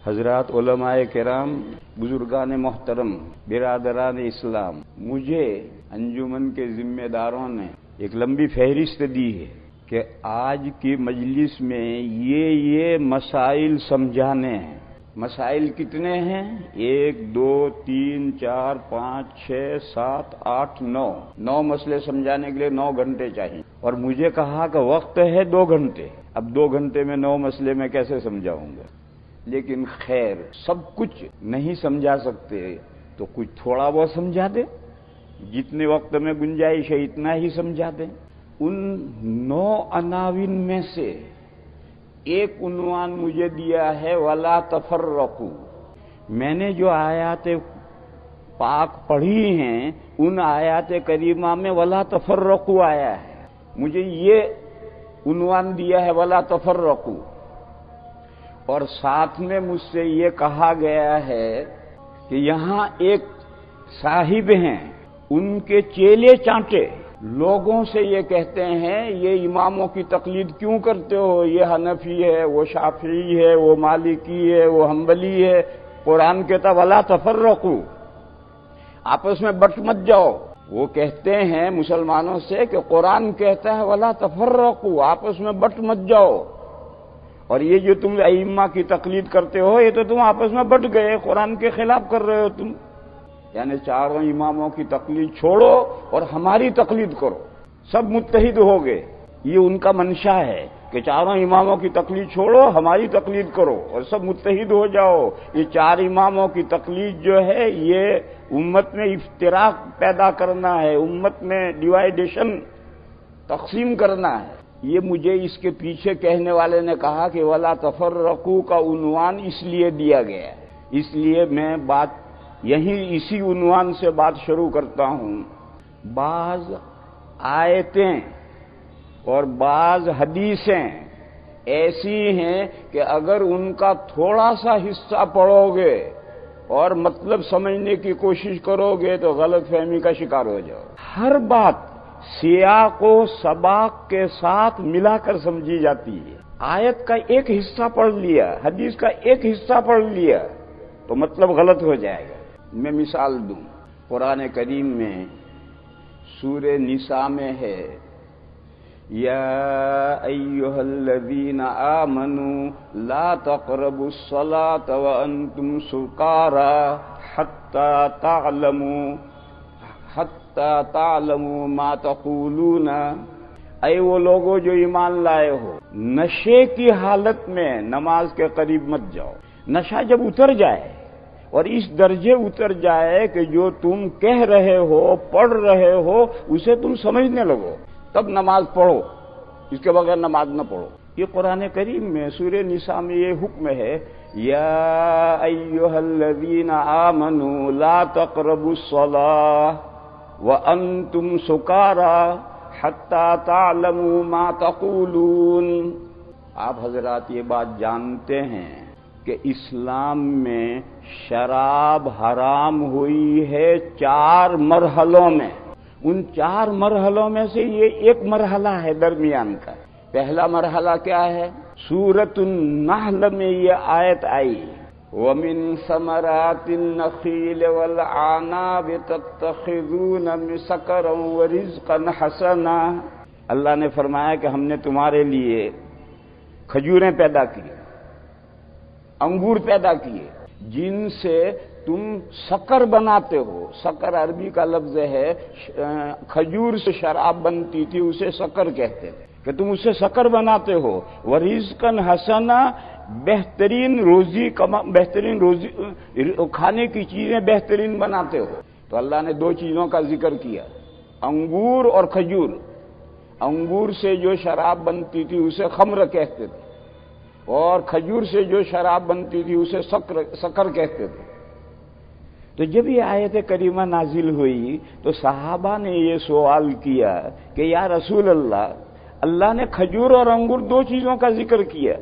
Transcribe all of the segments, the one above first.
حضرات علماء کرام، بزرگان محترم، برادران اسلام، مجھے انجمن کے ذمہ داروں نے ایک لمبی فہرست دی ہے کہ آج کی مجلس میں یہ مسائل سمجھانے ہیں۔ مسائل کتنے ہیں؟ 1 2 3 4 5 6 7 8 9 مسئلے سمجھانے کے لیے 9 گھنٹے چاہیے، اور مجھے کہا کہ وقت ہے 2 گھنٹے۔ اب 2 گھنٹے میں 9 مسئلے میں کیسے سمجھاؤں گا؟ لیکن خیر، سب کچھ نہیں سمجھا سکتے تو کچھ تھوڑا بہت سمجھا دیں، جتنے وقت میں گنجائش ہے اتنا ہی سمجھا دیں۔ ان 9 عناوین میں سے ایک عنوان مجھے دیا ہے وَلَا تَفَرَّقُوا۔ میں نے جو آیات پاک پڑھی ہیں ان آیات کریمہ میں وَلَا تَفَرَّقُوا آیا ہے، مجھے یہ عنوان دیا ہے وَلَا تَفَرَّقُوا، اور ساتھ میں مجھ سے یہ کہا گیا ہے کہ یہاں ایک صاحب ہیں، ان کے چیلے چانٹے لوگوں سے یہ کہتے ہیں یہ اماموں کی تقلید کیوں کرتے ہو، یہ حنفی ہے، وہ شافعی ہے، وہ مالکی ہے، وہ حنبلی ہے۔ قرآن کہتا وَلَا تَفَرَّقُوا، آپس میں بٹ مت جاؤ۔ وہ کہتے ہیں مسلمانوں سے کہ قرآن کہتا ہے وَلَا تَفَرَّقُوا، آپس میں بٹ مت جاؤ، اور یہ جو تم ائمہ کی تقلید کرتے ہو یہ تو تم آپس میں بٹ گئے، قرآن کے خلاف کر رہے ہو تم۔ یعنی چاروں اماموں کی تقلید چھوڑو اور ہماری تقلید کرو، سب متحد ہو گئے۔ یہ ان کا منشا ہے کہ چاروں اماموں کی تقلید چھوڑو، ہماری تقلید کرو اور سب متحد ہو جاؤ۔ یہ 4 اماموں کی تقلید جو ہے یہ امت میں افتراق پیدا کرنا ہے، امت میں ڈیوائیڈیشن، تقسیم کرنا ہے۔ یہ مجھے اس کے پیچھے کہنے والے نے کہا کہ وَلَا تَفَرَّقُوا کا عنوان اس لیے دیا گیا ہے، اس لیے میں بات اسی عنوان سے بات شروع کرتا ہوں۔ بعض آیتیں اور بعض حدیثیں ایسی ہیں کہ اگر ان کا تھوڑا سا حصہ پڑھو گے اور مطلب سمجھنے کی کوشش کرو گے تو غلط فہمی کا شکار ہو جاؤ۔ ہر بات سیاق و سباق کے ساتھ ملا کر سمجھی جاتی ہے۔ آیت کا ایک حصہ پڑھ لیا، حدیث کا ایک حصہ پڑھ لیا تو مطلب غلط ہو جائے گا۔ میں مثال دوں، قرآن کریم میں سورہ نساء میں ہے یا ایھا الذین آمنوا لا تقربوا الصلاة وانتم سکارى حتی تعلموا ما تقولون۔ اے وہ لوگوں جو ایمان لائے ہو، نشے کی حالت میں نماز کے قریب مت جاؤ۔ نشہ جب اتر جائے اور اس درجے اتر جائے کہ جو تم کہہ رہے ہو، پڑھ رہے ہو، اسے تم سمجھنے لگو، تب نماز پڑھو، اس کے بغیر نماز نہ پڑھو۔ یہ قرآن کریم میں سورہ نساء میں یہ حکم ہے یا ایھا الذین آمنوا لا تقربوا الصلاة وانتم سکارى حتی تعلموا ما تقولون۔ آپ حضرات یہ بات جانتے ہیں کہ اسلام میں شراب حرام ہوئی ہے 4 مرحلوں میں۔ ان 4 مرحلوں میں سے یہ ایک مرحلہ ہے درمیان کا۔ پہلا مرحلہ کیا ہے؟ سورۃ النحل میں یہ آیت آئی وَمِن ثَمَرَاتِ النَّخِيلِ وَالْأَعْنَابِ تَتَّخِذُونَ سَكَرًا وَرِزْقًا حَسَنًا۔ اللہ نے فرمایا کہ ہم نے تمہارے لیے کھجوریں پیدا کی، انگور پیدا کیے، جن سے تم شکر بناتے ہو۔ شکر عربی کا لفظ ہے، کھجور سے شراب بنتی تھی، اسے شکر کہتے تھے کہ تم اسے شکر بناتے ہو۔ وَرِزْقًا حَسَنًا، بہترین روزی کھانے کی چیزیں بہترین بناتے ہو۔ تو اللہ نے 2 چیزوں کا ذکر کیا، انگور اور کھجور۔ انگور سے جو شراب بنتی تھی اسے خمر کہتے تھے، اور کھجور سے جو شراب بنتی تھی اسے شکر کہتے تھے۔ تو جب یہ آیت کریمہ نازل ہوئی تو صحابہ نے یہ سوال کیا کہ یا رسول اللہ نے کھجور اور انگور 2 چیزوں کا ذکر کیا،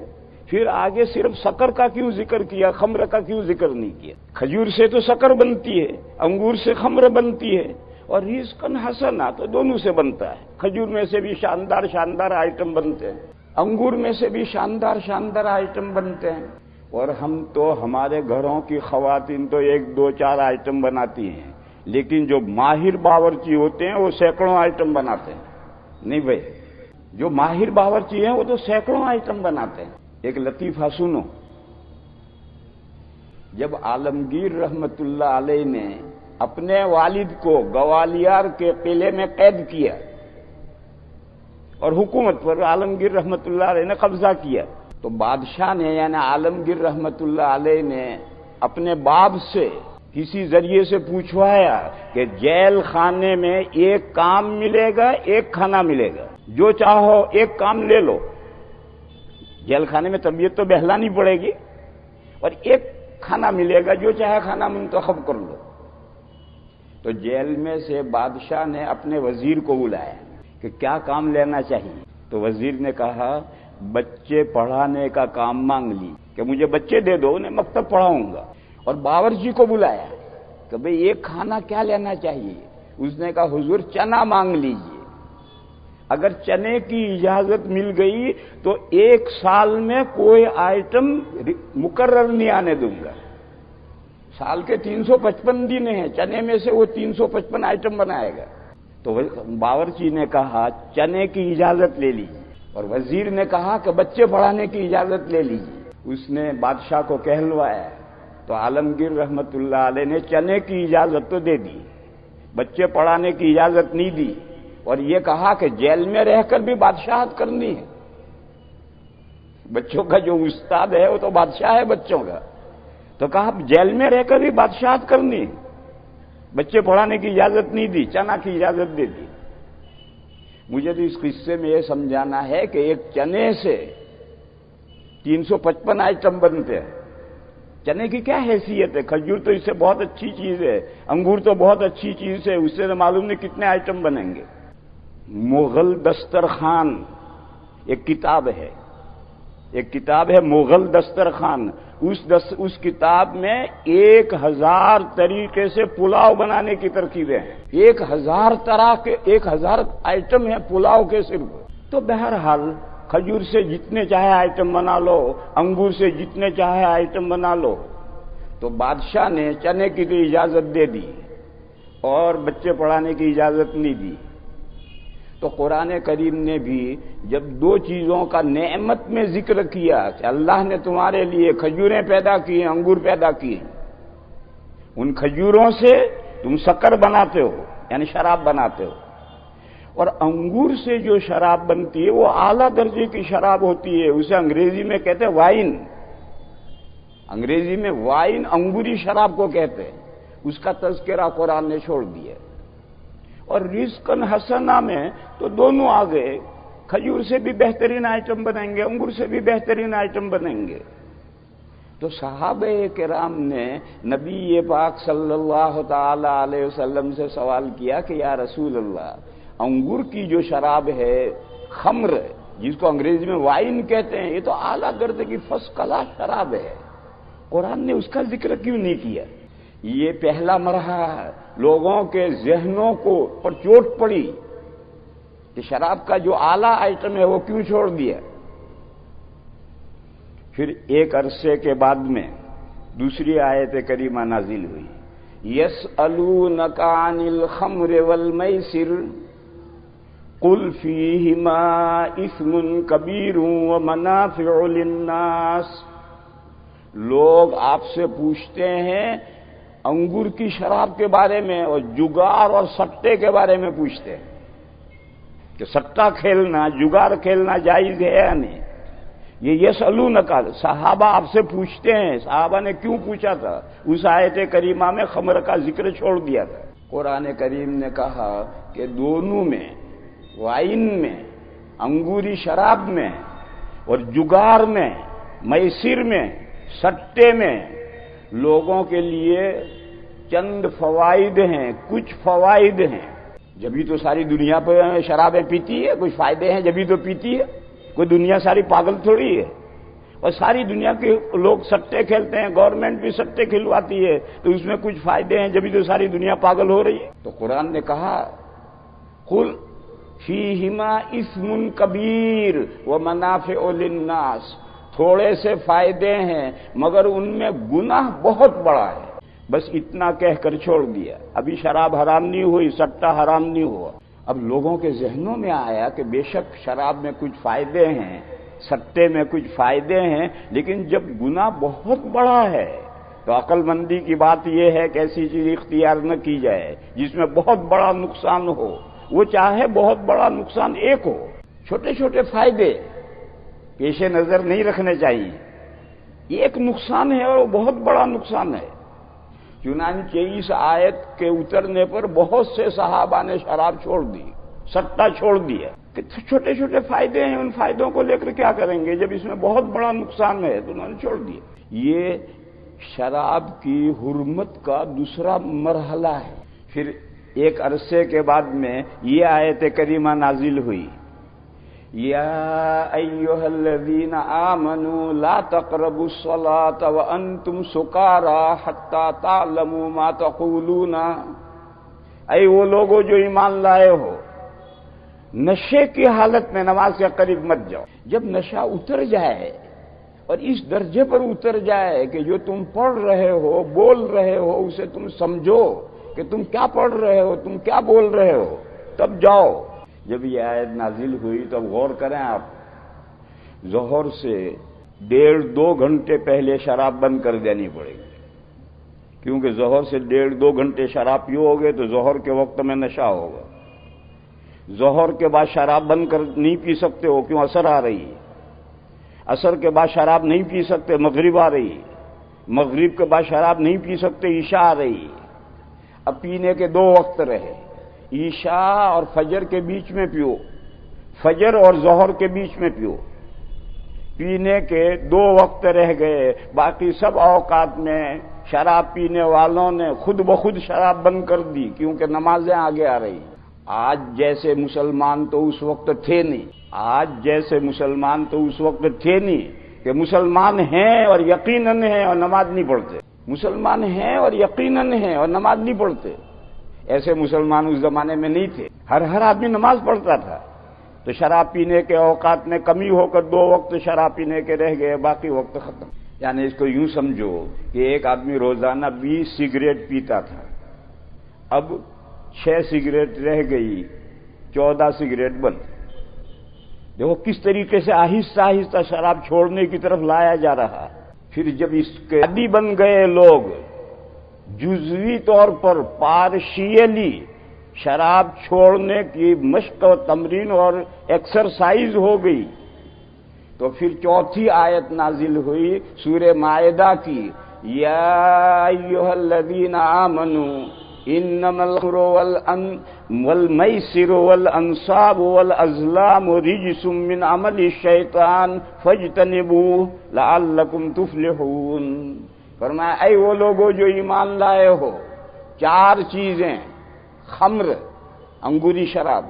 پھر آگے صرف شکر کا کیوں ذکر کیا، خمر کا کیوں ذکر نہیں کیا؟ کھجور سے تو شکر بنتی ہے، انگور سے خمر بنتی ہے، اور رزقاً حسنا تو دونوں سے بنتا ہے۔ کھجور میں سے بھی شاندار آئٹم بنتے ہیں، انگور میں سے بھی شاندار آئٹم بنتے ہیں۔ اور ہم تو ہمارے گھروں کی خواتین تو 1 2 4 آئٹم بناتی ہیں، لیکن جو ماہر باورچی ہوتے ہیں وہ سینکڑوں آئٹم بناتے ہیں۔ نہیں بھائی، جو ماہر باورچی ہیں وہ تو سینکڑوں آئٹم بناتے ہیں۔ ایک لطیفہ سنو، جب عالمگیر رحمت اللہ علیہ نے اپنے والد کو گوالیار کے قلعے میں قید کیا اور حکومت پر عالمگیر رحمت اللہ علیہ نے قبضہ کیا، تو بادشاہ نے یعنی عالمگیر رحمت اللہ علیہ نے اپنے باپ سے کسی ذریعے سے پوچھوایا کہ جیل خانے میں ایک کام ملے گا، ایک کھانا ملے گا، جو چاہو ایک کام لے لو۔ جیل خانے میں طبیعت تو بہلانی پڑے گی، اور ایک کھانا ملے گا، جو چاہے کھانا منتخب کر لو۔ تو جیل میں سے بادشاہ نے اپنے وزیر کو بلایا کہ کیا کام لینا چاہیے، تو وزیر نے کہا بچے پڑھانے کا کام مانگ لی کہ مجھے بچے دے دو، انہیں مکتب پڑھاؤں گا۔ اور باورچی کو بلایا کہ بھئی ایک کھانا کیا لینا چاہیے، اس نے کہا حضور چنا مانگ لیجئے، اگر چنے کی اجازت مل گئی تو 1 سال میں کوئی آئٹم مقرر نہیں آنے دوں گا۔ سال کے 355 دن ہیں، چنے میں سے وہ 355 آئٹم بنائے گا۔ تو باورچی نے کہا چنے کی اجازت لے لیجیے، اور وزیر نے کہا کہ بچے پڑھانے کی اجازت لے لیجیے۔ اس نے بادشاہ کو کہلوایا، تو عالمگیر رحمت اللہ علیہ نے چنے کی اجازت تو دے دی، بچے پڑھانے کی اجازت نہیں دی، اور یہ کہا کہ جیل میں رہ کر بھی بادشاہت کرنی ہے۔ بچوں کا جو استاد ہے وہ تو بادشاہ ہے بچوں کا، تو کہا جیل میں رہ کر بھی بادشاہت کرنی ہے، بچے پڑھانے کی اجازت نہیں دی، چنا کی اجازت دے دی۔ مجھے تو اس قصے میں یہ سمجھانا ہے کہ ایک چنے سے 355 آئٹم بنتے ہیں۔ چنے کی کیا حیثیت ہے؟ کھجور تو اس سے بہت اچھی چیز ہے، انگور تو بہت اچھی چیز ہے، اس سے معلوم نہیں کتنے آئٹم بنیں گے۔ مغل دسترخوان ایک کتاب ہے مغل دسترخوان، اس کتاب میں 1000 طریقے سے پلاؤ بنانے کی ترکیبیں ہیں، 1000 آئٹم ہیں پلاؤ کے صرف۔ تو بہرحال کھجور سے جتنے چاہے آئٹم بنا لو، انگور سے جتنے چاہے آئٹم بنا لو۔ تو بادشاہ نے چنے کی تو اجازت دے دی اور بچے پڑھانے کی اجازت نہیں دی۔ تو قرآن کریم نے بھی جب 2 چیزوں کا نعمت میں ذکر کیا کہ اللہ نے تمہارے لیے کھجوریں پیدا کی ہیں، انگور پیدا کی ہیں، ان کھجوروں سے تم شکر بناتے ہو یعنی شراب بناتے ہو، اور انگور سے جو شراب بنتی ہے وہ اعلیٰ درجے کی شراب ہوتی ہے، اسے انگریزی میں کہتے ہیں وائن، انگریزی میں وائن انگوری شراب کو کہتے ہیں، اس کا تذکرہ قرآن نے چھوڑ دیا۔ اور رزقاً حسنہ میں تو دونوں آ گئے، کھجور سے بھی بہترین آئٹم بنیں گے، انگور سے بھی بہترین آئٹم بنیں گے۔ تو صحابہ کرام نے نبی پاک صلی اللہ تعالی علیہ وسلم سے سوال کیا کہ یا رسول اللہ، انگور کی جو شراب ہے خمر، جس کو انگریزی میں وائن کہتے ہیں، یہ تو اعلیٰ درجے کی فرسٹ کلاس شراب ہے، قرآن نے اس کا ذکر کیوں نہیں کیا؟ یہ پہلا مرحلہ ہے، لوگوں کے ذہنوں کو پر چوٹ پڑی کہ شراب کا جو اعلیٰ آئٹم ہے وہ کیوں چھوڑ دیا۔ پھر ایک عرصے کے بعد میں دوسری آیت کریمہ نازل ہوئی، یسألونک عن الخمر والمیسر قل فیہما اثم کبیر ومنافع للناس۔ لوگ آپ سے پوچھتے ہیں انگور کی شراب کے بارے میں، اور جگار اور سٹے کے بارے میں پوچھتے ہیں کہ سٹا کھیلنا، جگار کھیلنا جائز ہے یا نہیں۔ یہ یسألونک، صحابہ آپ سے پوچھتے ہیں۔ صحابہ نے کیوں پوچھا تھا؟ اس آیت کریمہ میں خمر کا ذکر چھوڑ دیا تھا۔ قرآن کریم نے کہا کہ دونوں میں، وائن میں، انگوری شراب میں، اور جگار میں، میسر میں، سٹے میں لوگوں کے لیے چند فوائد ہیں، کچھ فوائد ہیں۔ جبھی تو ساری دنیا پہ شرابیں پیتی ہے، کچھ فائدے ہیں جبھی تو پیتی ہے، کوئی دنیا ساری پاگل تھوڑی ہے۔ اور ساری دنیا کے لوگ سٹے کھیلتے ہیں، گورنمنٹ بھی سٹے کھلواتی ہے، تو اس میں کچھ فائدے ہیں جبھی تو ساری دنیا پاگل ہو رہی ہے۔ تو قرآن نے کہا قل فیہما اثم کبیر ومنافع للناس، تھوڑے سے فائدے ہیں مگر ان میں گناہ بہت بڑا ہے، بس اتنا کہہ کر چھوڑ دیا۔ ابھی شراب حرام نہیں ہوئی، سٹا حرام نہیں ہوا، اب لوگوں کے ذہنوں میں آیا کہ بے شک شراب میں کچھ فائدے ہیں، سٹے میں کچھ فائدے ہیں، لیکن جب گناہ بہت بڑا ہے تو عقل مندی کی بات یہ ہے کہ ایسی چیز اختیار نہ کی جائے جس میں بہت بڑا نقصان ہو، وہ چاہے بہت بڑا نقصان ایک ہو، چھوٹے چھوٹے فائدے پیش نظر نہیں رکھنے چاہیے۔ ایک نقصان ہے اور وہ بہت بڑا نقصان ہے۔ چنانچہ اس آیت کے اترنے پر بہت سے صحابہ نے شراب چھوڑ دی، سٹا چھوڑ دیا کہ چھوٹے چھوٹے فائدے ہیں، ان فائدوں کو لے کر کیا کریں گے جب اس میں بہت بڑا نقصان ہے، تو انہوں نے چھوڑ دیا۔ یہ شراب کی حرمت کا دوسرا مرحلہ ہے۔ پھر ایک عرصے کے بعد میں یہ آیت کریمہ نازل ہوئی، یا ایھا الذین آمنوا لا تقربوا الصلاة وانتم سکارى حتی تعلموا ما تقولون، اے وہ لوگوں جو ایمان لائے ہو، نشے کی حالت میں نماز کے قریب مت جاؤ۔ جب نشہ اتر جائے اور اس درجے پر اتر جائے کہ جو تم پڑھ رہے ہو، بول رہے ہو، اسے تم سمجھو کہ تم کیا پڑھ رہے ہو، تم کیا بول رہے ہو، تب جاؤ۔ جب یہ آیت نازل ہوئی تب غور کریں آپ، ظہر سے 1.5-2 گھنٹے پہلے شراب بند کر دینی پڑے گی، کیونکہ ظہر سے 1.5-2 گھنٹے شراب پیو گے تو ظہر کے وقت میں نشہ ہوگا۔ ظہر کے بعد شراب بند کر نہیں پی سکتے ہو، کیوں؟ اثر آ رہی ہے۔ عصر کے بعد شراب نہیں پی سکتے، مغرب آ رہی ہے۔ مغرب کے بعد شراب نہیں پی سکتے، عشاء آ رہی ہے۔ اب پینے کے 2 وقت رہے، عشاء اور فجر کے بیچ میں پیو، فجر اور ظہر کے بیچ میں پیو۔ پینے کے 2 وقت رہ گئے، باقی سب اوقات میں شراب پینے والوں نے خود بخود شراب بند کر دی، کیونکہ نمازیں آگے آ رہی۔ آج جیسے مسلمان تو اس وقت تھے نہیں، آج جیسے مسلمان تو اس وقت تھے نہیں کہ مسلمان ہیں اور یقیناً ہیں اور نماز نہیں پڑھتے، مسلمان ہیں اور یقیناً ہیں اور نماز نہیں پڑھتے۔ ایسے مسلمان اس زمانے میں نہیں تھے، ہر آدمی نماز پڑھتا تھا۔ تو شراب پینے کے اوقات میں کمی ہو کر 2 وقت شراب پینے کے رہ گئے، باقی وقت ختم۔ یعنی اس کو یوں سمجھو کہ ایک آدمی روزانہ 20 سگریٹ پیتا تھا، اب 6 سگریٹ رہ گئی، 14 سگریٹ بند۔ دیکھو کس طریقے سے آہستہ آہستہ شراب چھوڑنے کی طرف لایا جا رہا۔ پھر جب اس کے عادی بن گئے لوگ، جزوی طور پر پارشیلی شراب چھوڑنے کی مشق و تمرین اور ایکسرسائز ہو گئی، تو پھر چوتھی آیت نازل ہوئی سورہ مائدہ کی، یا ایھا الذین آمنوا انما الخمر والمیسر والانصاب والازلام رجس من عمل الشیطان فاجتنبوہ لعلکم تفلحون۔ فرمایا اے وہ لوگوں جو ایمان لائے ہو، 4 چیزیں، خمر انگوری شراب،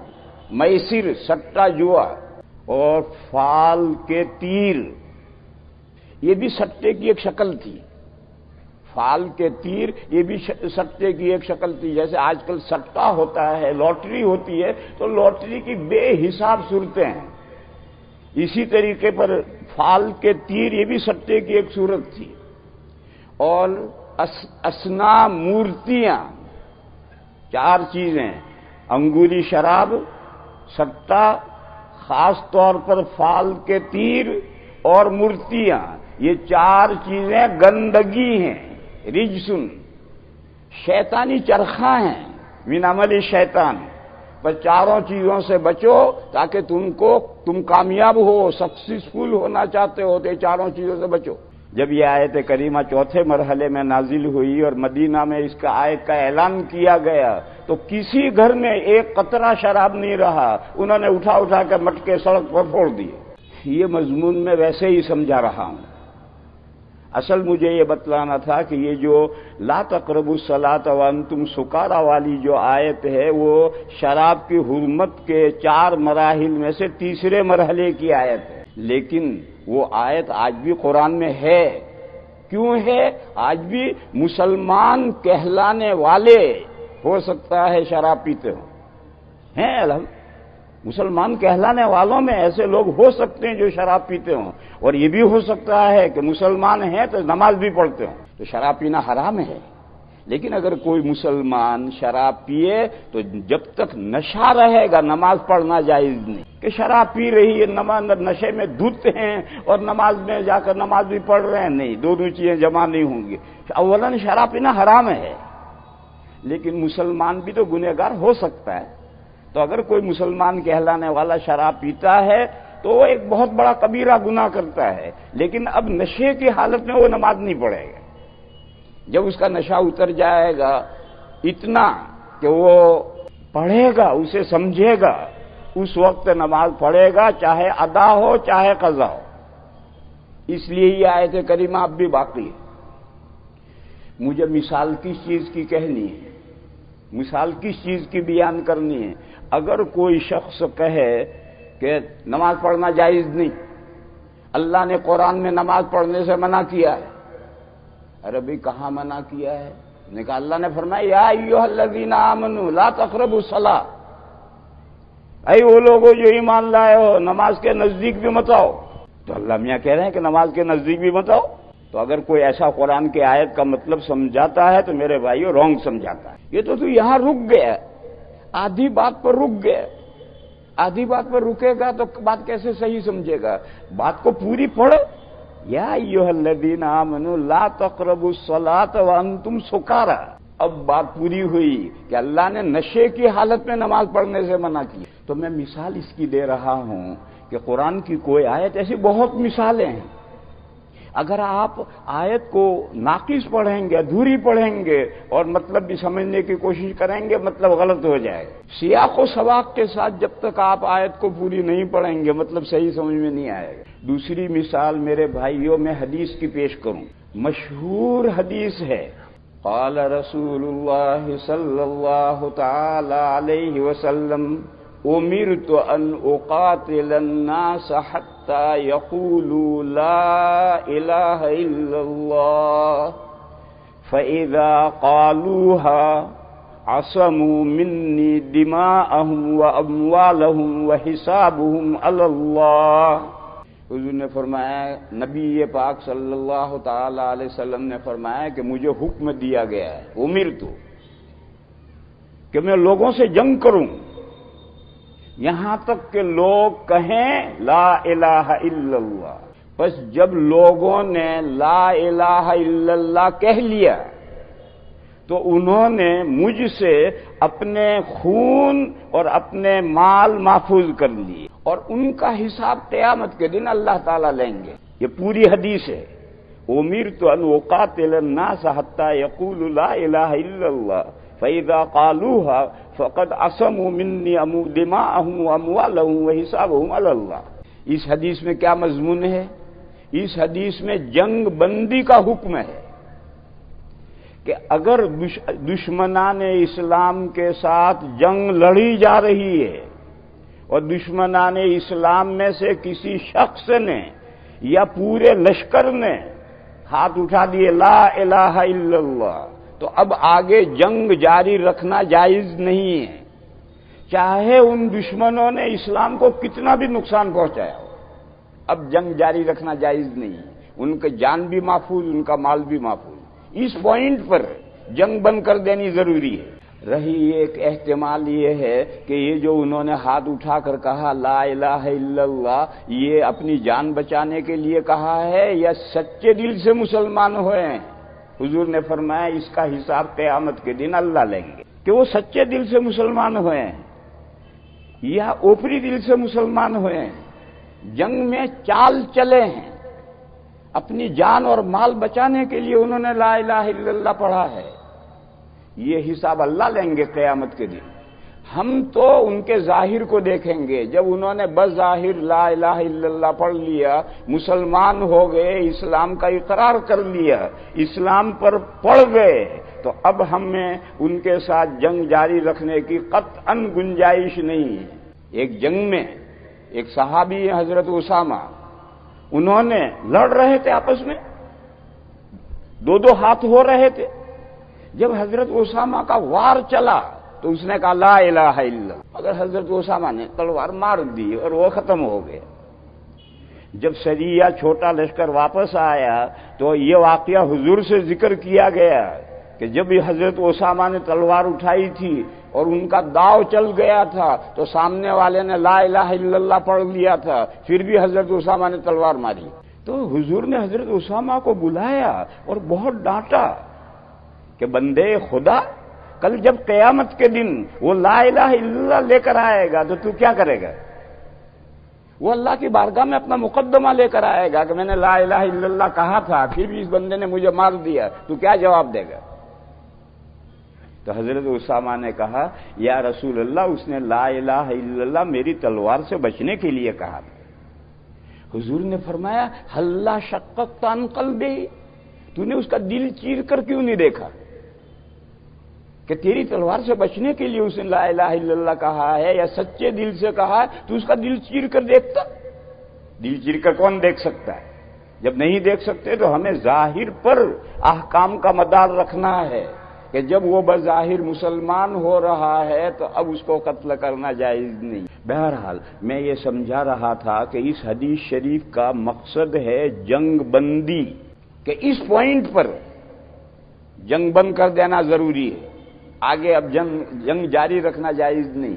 میسر سٹا جوا، اور فال کے تیر، یہ بھی سٹے کی ایک شکل تھی۔ فال کے تیر یہ بھی سٹے کی ایک شکل تھی۔ جیسے آج کل سٹا ہوتا ہے، لاٹری ہوتی ہے، تو لاٹری کی بے حساب صورتیں ہیں، اسی طریقے پر فال کے تیر یہ بھی سٹے کی ایک صورت تھی۔ اور اصنام، مورتیاں، 4 چیزیں، انگوری شراب، سٹا، خاص طور پر فال کے تیر اور مورتیاں، یہ 4 چیزیں گندگی ہیں، رجسن، شیطانی چرخہ ہیں، من عمل شیطان۔ پر 4 چیزوں سے بچو تاکہ تم کامیاب ہو، سکسیسفل ہونا چاہتے ہو تو یہ 4 چیزوں سے بچو۔ جب یہ آیت کریمہ چوتھے مرحلے میں نازل ہوئی اور مدینہ میں اس کا آیت کا اعلان کیا گیا تو کسی گھر میں ایک قطرہ شراب نہیں رہا، انہوں نے اٹھا کر مٹکے سڑک پر پھوڑ دیے۔ یہ مضمون میں ویسے ہی سمجھا رہا ہوں، اصل مجھے یہ بتلانا تھا کہ یہ جو لا تقربوا الصلاۃ وانتم سکارى والی جو آیت ہے وہ شراب کی حرمت کے 4 مراحل میں سے تیسرے مرحلے کی آیت ہے، لیکن وہ آیت آج بھی قرآن میں ہے۔ کیوں ہے؟ آج بھی مسلمان کہلانے والے ہو سکتا ہے شراب پیتے ہوں، ہیں الحمد، مسلمان کہلانے والوں میں ایسے لوگ ہو سکتے ہیں جو شراب پیتے ہوں، اور یہ بھی ہو سکتا ہے کہ مسلمان ہیں تو نماز بھی پڑھتے ہوں، تو شراب پینا حرام ہے۔ لیکن اگر کوئی مسلمان شراب پیے تو جب تک نشہ رہے گا نماز پڑھنا جائز نہیں، کہ شراب پی رہی ہے، نشے میں دھت ہیں اور نماز میں جا کر نماز بھی پڑھ رہے ہیں، نہیں، دونوں چیزیں جمع نہیں ہوں گی۔ اولاً شراب پینا حرام ہے، لیکن مسلمان بھی تو گنہگار ہو سکتا ہے، تو اگر کوئی مسلمان کہلانے والا شراب پیتا ہے تو وہ ایک بہت بڑا کبیرہ گناہ کرتا ہے، لیکن اب نشے کی حالت میں وہ نماز نہیں پڑھے گا۔ جب اس کا نشہ اتر جائے گا اتنا کہ وہ پڑھے گا، اسے سمجھے گا، اس وقت نماز پڑھے گا، چاہے ادا ہو چاہے قضا ہو۔ اس لیے یہ آیت کریمہ اب بھی باقی ہے۔ مجھے مثال کس چیز کی کہنی ہے، مثال کس چیز کی بیان کرنی ہے؟ اگر کوئی شخص کہے کہ نماز پڑھنا جائز نہیں، اللہ نے قرآن میں نماز پڑھنے سے منع کیا ہے، ارے بھئی کہاں منع کیا ہے؟ نے کہا اللہ نے فرمایا یا ایھا الذین آمنوا لا تقربوا الصلاۃ، اے وہ لوگوں جو ایمان لائے ہو نماز کے نزدیک بھی مت آؤ۔ تو اللہ میاں کہہ رہے ہیں کہ نماز کے نزدیک بھی مت آؤ۔ تو اگر کوئی ایسا قرآن کی آیت کا مطلب سمجھاتا ہے تو میرے بھائیو رونگ سمجھاتا ہے۔ یہ تو یہاں رک گیا، آدھی بات پر رک گیا، آدھی بات پر رکے گا تو بات کیسے صحیح سمجھے گا؟ بات کو پوری پڑھ، یا ایھا الذین آمنوا لا تقربوا الصلاۃ وانتم سکارى۔ اب بات پوری ہوئی کہ اللہ نے نشے کی حالت میں نماز پڑھنے سے منع کی۔ تو میں مثال اس کی دے رہا ہوں کہ قرآن کی کوئی آیت، ایسی بہت مثالیں ہیں، اگر آپ آیت کو ناقص پڑھیں گے، ادھوری پڑھیں گے اور مطلب بھی سمجھنے کی کوشش کریں گے، مطلب غلط ہو جائے گا۔ سیاق و سباق کے ساتھ جب تک آپ آیت کو پوری نہیں پڑھیں گے مطلب صحیح سمجھ میں نہیں آئے گا۔ دوسری مثال میرے بھائیوں میں حدیث کی پیش کروں، مشہور حدیث ہے، قال رسول اللہ صلی اللہ تعالی علیہ وسلم امرت ان اقاتل الناس حتى يقولوا لا اله الا الله فاذا قالوها عصموا مني دماءهم واموالهم وحسابهم على الله۔ حضور نے فرمایا، نبی پاک صلی اللہ تعالی علیہ وسلم نے فرمایا کہ مجھے حکم دیا گیا ہے، امرت، کہ میں لوگوں سے جنگ کروں یہاں تک کہ لوگ کہیں لا الہ الا اللہ۔ بس جب لوگوں نے لا الہ الا اللہ کہہ لیا تو انہوں نے مجھ سے اپنے خون اور اپنے مال محفوظ کر لیے، اور ان کا حساب قیامت کے دن اللہ تعالیٰ لیں گے۔ یہ پوری حدیث ہے، امرت ان اقاتل الناس حتى يقولوا لا الہ الا اللہ فإذا قالوها فقد عصموا مني دماءهم وأموالهم وحسابهم على الله۔ اس حدیث میں کیا مضمون ہے؟ اس حدیث میں جنگ بندی کا حکم ہے کہ اگر دشمنان اسلام کے ساتھ جنگ لڑی جا رہی ہے اور دشمنان اسلام میں سے کسی شخص نے یا پورے لشکر نے ہاتھ اٹھا دیے لا الہ الا اللہ، تو اب آگے جنگ جاری رکھنا جائز نہیں ہے، چاہے ان دشمنوں نے اسلام کو کتنا بھی نقصان پہنچایا ہو، اب جنگ جاری رکھنا جائز نہیں ہے، ان کا جان بھی محفوظ، ان کا مال بھی محفوظ۔ اس پوائنٹ پر جنگ بند کر دینی ضروری ہے۔ رہی ایک احتمال یہ ہے کہ یہ جو انہوں نے ہاتھ اٹھا کر کہا لا الہ الا اللہ، یہ اپنی جان بچانے کے لیے کہا ہے یا سچے دل سے مسلمان ہوئے ہیں؟ حضور نے فرمایا اس کا حساب قیامت کے دن اللہ لیں گے، کہ وہ سچے دل سے مسلمان ہوئے ہیں یا اوپری دل سے مسلمان ہوئے ہیں، جنگ میں چال چلے ہیں، اپنی جان اور مال بچانے کے لیے انہوں نے لا الہ الا اللہ پڑھا ہے، یہ حساب اللہ لیں گے قیامت کے دن۔ ہم تو ان کے ظاہر کو دیکھیں گے، جب انہوں نے بظاہر لا الہ الا اللہ پڑھ لیا، مسلمان ہو گئے، اسلام کا اقرار کر لیا، اسلام پر پڑ گئے، تو اب ہمیں ان کے ساتھ جنگ جاری رکھنے کی قطعاً گنجائش نہیں ہے۔ ایک جنگ میں ایک صحابی حضرت اسامہ، انہوں نے لڑ رہے تھے آپس میں، دو ہاتھ ہو رہے تھے، جب حضرت اسامہ کا وار چلا تو تو اس نے کہا لا الہ الا اللہ، مگر حضرت اسامہ نے تلوار مار دی اور وہ ختم ہو گیا۔ جب سریہ چھوٹا لشکر واپس آیا تو یہ واقعہ حضور سے ذکر کیا گیا کہ جب یہ حضرت اسامہ نے تلوار اٹھائی تھی اور ان کا داؤ چل گیا تھا تو سامنے والے نے لا الہ الا اللہ پڑھ لیا تھا، پھر بھی حضرت اسامہ نے تلوار ماری۔ تو حضور نے حضرت اسامہ کو بلایا اور بہت ڈانٹا کہ بندے خدا، کل جب قیامت کے دن وہ لا الہ الا اللہ لے کر آئے گا تو کیا کرے گا؟ وہ اللہ کی بارگاہ میں اپنا مقدمہ لے کر آئے گا کہ میں نے لا الہ الا اللہ کہا تھا، پھر بھی اس بندے نے مجھے مار دیا، تو کیا جواب دے گا؟ تو حضرت اسامہ نے کہا یا رسول اللہ، اس نے لا الہ الا اللہ میری تلوار سے بچنے کے لیے کہا تھا۔ حضور نے فرمایا ہلا شققت عن قلبی، تو نے اس کا دل چیر کر کیوں نہیں دیکھا کہ تیری تلوار سے بچنے کے لیے اس نے لا الہ الا اللہ کہا ہے یا سچے دل سے کہا ہے، تو اس کا دل چیر کر دیکھتا۔ دل چیر کر کون دیکھ سکتا ہے؟ جب نہیں دیکھ سکتے تو ہمیں ظاہر پر احکام کا مدار رکھنا ہے کہ جب وہ بظاہر مسلمان ہو رہا ہے تو اب اس کو قتل کرنا جائز نہیں۔ بہرحال میں یہ سمجھا رہا تھا کہ اس حدیث شریف کا مقصد ہے جنگ بندی، کہ اس پوائنٹ پر جنگ بند کر دینا ضروری ہے، آگے اب جنگ جاری رکھنا جائز نہیں۔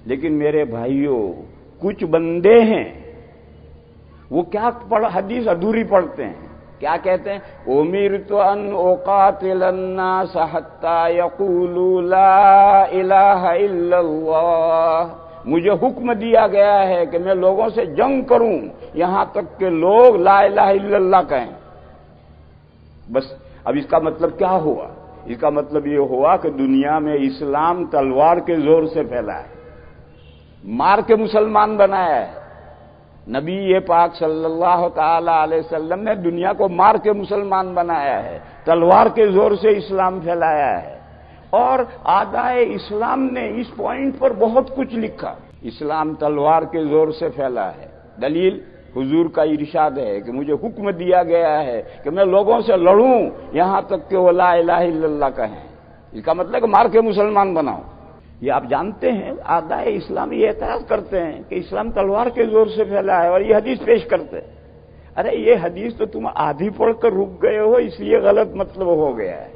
لیکن میرے بھائیوں، کچھ بندے ہیں وہ کیا حدیث ادھوری پڑھتے ہیں، کیا کہتے ہیں؟ امرت ان اقاتل الناس حتی یقولوا لا الہ الا اللہ، مجھے حکم دیا گیا ہے کہ میں لوگوں سے جنگ کروں یہاں تک کہ لوگ لا الہ الا اللہ کہیں۔ بس اب اس کا مطلب کیا ہوا؟ اس کا مطلب یہ ہوا کہ دنیا میں اسلام تلوار کے زور سے پھیلا ہے، مار کے مسلمان بنایا ہے۔ نبی پاک صلی اللہ تعالی علیہ وسلم نے دنیا کو مار کے مسلمان بنایا ہے، تلوار کے زور سے اسلام پھیلایا ہے۔ اور اعدائے اسلام نے اس پوائنٹ پر بہت کچھ لکھا، اسلام تلوار کے زور سے پھیلا ہے۔ دلیل حضور کا ارشاد ہے کہ مجھے حکم دیا گیا ہے کہ میں لوگوں سے لڑوں یہاں تک کہ وہ لا الہ الا اللہ کہیں۔ اس کا مطلب کہ مار کے مسلمان بناؤ۔ یہ آپ جانتے ہیں اعدائے اسلام یہ اعتراض کرتے ہیں کہ اسلام تلوار کے زور سے پھیلا ہے اور یہ حدیث پیش کرتے ہیں۔ ارے یہ حدیث تو تم آدھی پڑھ کر رک گئے ہو، اس لیے غلط مطلب ہو گیا ہے۔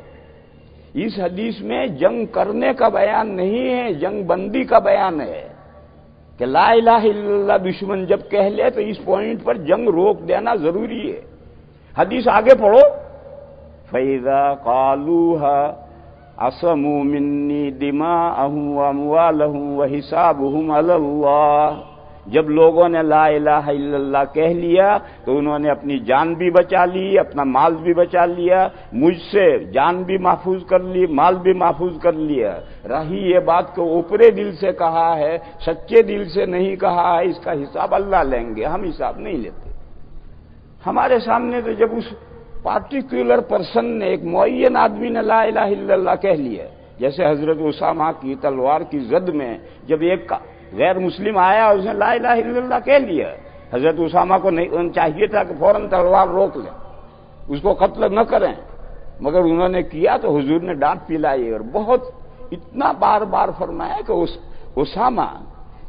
اس حدیث میں جنگ کرنے کا بیان نہیں ہے، جنگ بندی کا بیان ہے کہ لا الہ الا اللہ دشمن جب کہہ لے تو اس پوائنٹ پر جنگ روک دینا ضروری ہے۔ حدیث آگے پڑھو، فَإِذَا قَالُوهَا عَصَمُوا مِنِّي دِمَاءَهُمْ وَأَمْوَالَهُمْ وَحِسَابُهُمْ عَلَى اللَّهِ، جب لوگوں نے لا الہ الا اللہ کہہ لیا تو انہوں نے اپنی جان بھی بچا لی، اپنا مال بھی بچا لیا، مجھ سے جان بھی محفوظ کر لی، مال بھی محفوظ کر لیا۔ رہی یہ بات کہ اوپرے دل سے کہا ہے، سچے دل سے نہیں کہا ہے، اس کا حساب اللہ لیں گے، ہم حساب نہیں لیتے۔ ہمارے سامنے تو جب اس پارٹیکولر پرسن نے، ایک معین آدمی نے لا الہ الا اللہ کہہ لیا، جیسے حضرت اسامہ کی تلوار کی زد میں جب ایک غیر مسلم آیا اور اس نے لا الہ الا اللہ کہہ لیا، حضرت اسامہ کو نہیں چاہیے تھا کہ فوراً تلوار روک لیں، اس کو قتل نہ کریں، مگر انہوں نے کیا تو حضور نے ڈانٹ پلائی اور بہت اتنا بار بار فرمایا کہ اسامہ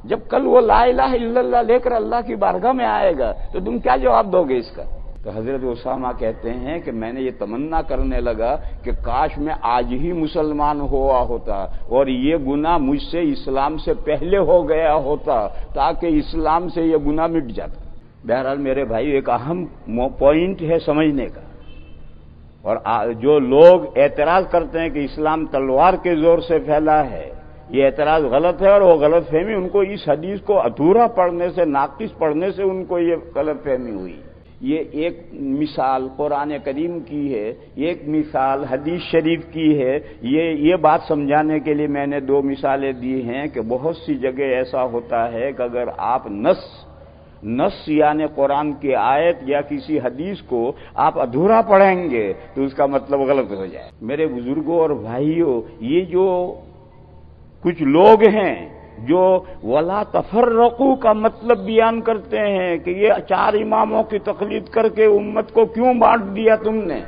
جب کل وہ لا الہ الا اللہ لے کر اللہ کی بارگاہ میں آئے گا تو تم کیا جواب دو گے اس کا؟ تو حضرت اسامہ کہتے ہیں کہ میں نے یہ تمنا کرنے لگا کہ کاش میں آج ہی مسلمان ہوا ہوتا اور یہ گناہ مجھ سے اسلام سے پہلے ہو گیا ہوتا تاکہ اسلام سے یہ گناہ مٹ جاتا۔ بہرحال میرے بھائی ایک اہم پوائنٹ ہے سمجھنے کا، اور جو لوگ اعتراض کرتے ہیں کہ اسلام تلوار کے زور سے پھیلا ہے، یہ اعتراض غلط ہے، اور وہ غلط فہمی ان کو اس حدیث کو ادھورا پڑھنے سے، ناقص پڑھنے سے ان کو یہ غلط فہمی ہوئی۔ یہ ایک مثال قرآن کریم کی ہے، ایک مثال حدیث شریف کی ہے۔ یہ بات سمجھانے کے لیے میں نے دو مثالیں دی ہیں کہ بہت سی جگہ ایسا ہوتا ہے کہ اگر آپ نص یعنی قرآن کی آیت یا کسی حدیث کو آپ ادھورا پڑھیں گے تو اس کا مطلب غلط ہو جائے۔ میرے بزرگوں اور بھائیوں، یہ جو کچھ لوگ ہیں جو ولا تفرقوا کا مطلب بیان کرتے ہیں کہ یہ 4 اماموں کی تقلید کر کے امت کو کیوں بانٹ دیا تم نے،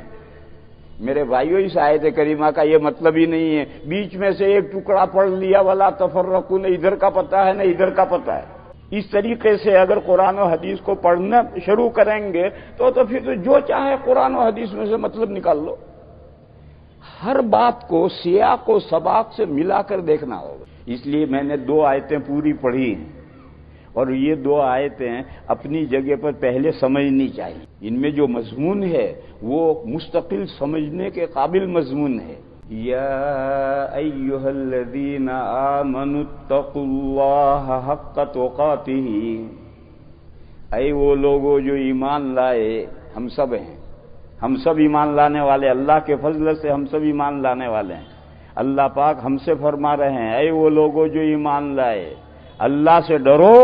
میرے بھائیوں، اس آیت کریمہ کا یہ مطلب ہی نہیں ہے بیچ میں سے ایک ٹکڑا پڑھ لیا ولا تفرقوا، نہ ادھر کا پتہ ہے نہ ادھر کا پتہ ہے۔ اس طریقے سے اگر قرآن و حدیث کو پڑھنا شروع کریں گے تو پھر تو جو چاہے قرآن و حدیث میں سے مطلب نکال لو۔ ہر بات کو سیاق و سباق سے ملا کر دیکھنا ہوگا۔ اس لیے میں نے 2 آیتیں پوری پڑھی ہیں، اور یہ 2 آیتیں اپنی جگہ پر پہلے سمجھنی چاہیے۔ ان میں جو مضمون ہے وہ مستقل سمجھنے کے قابل مضمون ہے۔ یا ایھا الذین آمنوا اتقوا اللہ حق تقاتہ، اے وہ لوگو جو ایمان لائے، ہم سب ہیں، ہم سب ایمان لانے والے، اللہ کے فضل سے ہم سب ایمان لانے والے ہیں۔ اللہ پاک ہم سے فرما رہے ہیں، اے وہ لوگو جو ایمان لائے، اللہ سے ڈرو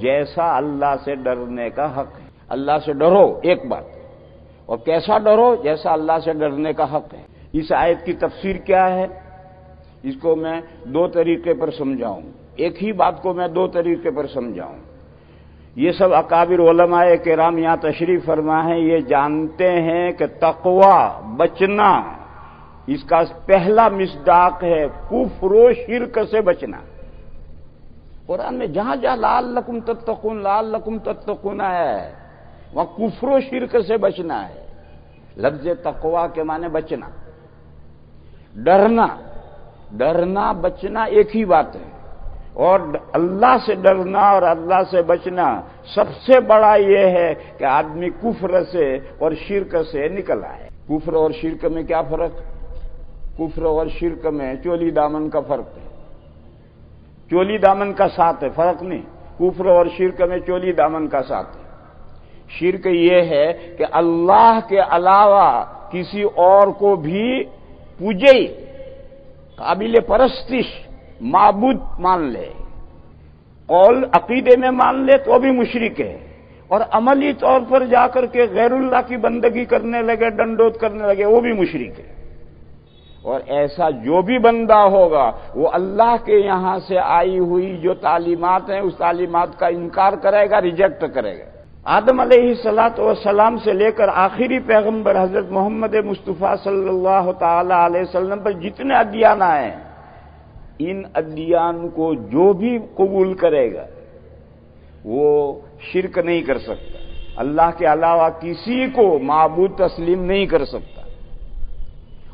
جیسا اللہ سے ڈرنے کا حق ہے۔ اللہ سے ڈرو ایک بات، اور کیسا ڈرو؟ جیسا اللہ سے ڈرنے کا حق ہے۔ اس آیت کی تفسیر کیا ہے؟ اس کو میں 2 طریقے پر سمجھاؤں، ایک ہی بات کو میں 2 طریقے پر سمجھاؤں۔ یہ سب اکابر علماء کرام یہاں تشریف فرما ہیں، یہ جانتے ہیں کہ تقوی بچنا، اس کا پہلا مصداق ہے کفر و شرک سے بچنا۔ قرآن میں جہاں جہاں لعلکم تتقون، لعلکم تتقون ہے، وہاں کفر و شرک سے بچنا ہے۔ لفظ تقوی کے معنی بچنا، ڈرنا، ڈرنا بچنا ایک ہی بات ہے، اور اللہ سے ڈرنا اور اللہ سے بچنا سب سے بڑا یہ ہے کہ آدمی کفر سے اور شرک سے نکل آئے۔ کفر اور شرک میں کیا فرق؟ کفر اور شرک میں چولی دامن کا فرق ہے، چولی دامن کا ساتھ ہے، فرق نہیں۔ کفر اور شرک میں چولی دامن کا ساتھ ہے۔ شرک یہ ہے کہ اللہ کے علاوہ کسی اور کو بھی پوجے، قابل پرستش، معبود مان لے، قول عقیدے میں مان لے تو بھی مشرک ہے، اور عملی طور پر جا کر کے غیر اللہ کی بندگی کرنے لگے، ڈنڈوت کرنے لگے، وہ بھی مشرک ہے۔ اور ایسا جو بھی بندہ ہوگا وہ اللہ کے یہاں سے آئی ہوئی جو تعلیمات ہیں اس تعلیمات کا انکار کرے گا، ریجیکٹ کرے گا۔ آدم علیہ السلام سے لے کر آخری پیغمبر حضرت محمد مصطفیٰ صلی اللہ تعالی علیہ وسلم پر جتنے ادیان آئے ہیں، ان ادیان کو جو بھی قبول کرے گا وہ شرک نہیں کر سکتا، اللہ کے علاوہ کسی کو معبود تسلیم نہیں کر سکتا۔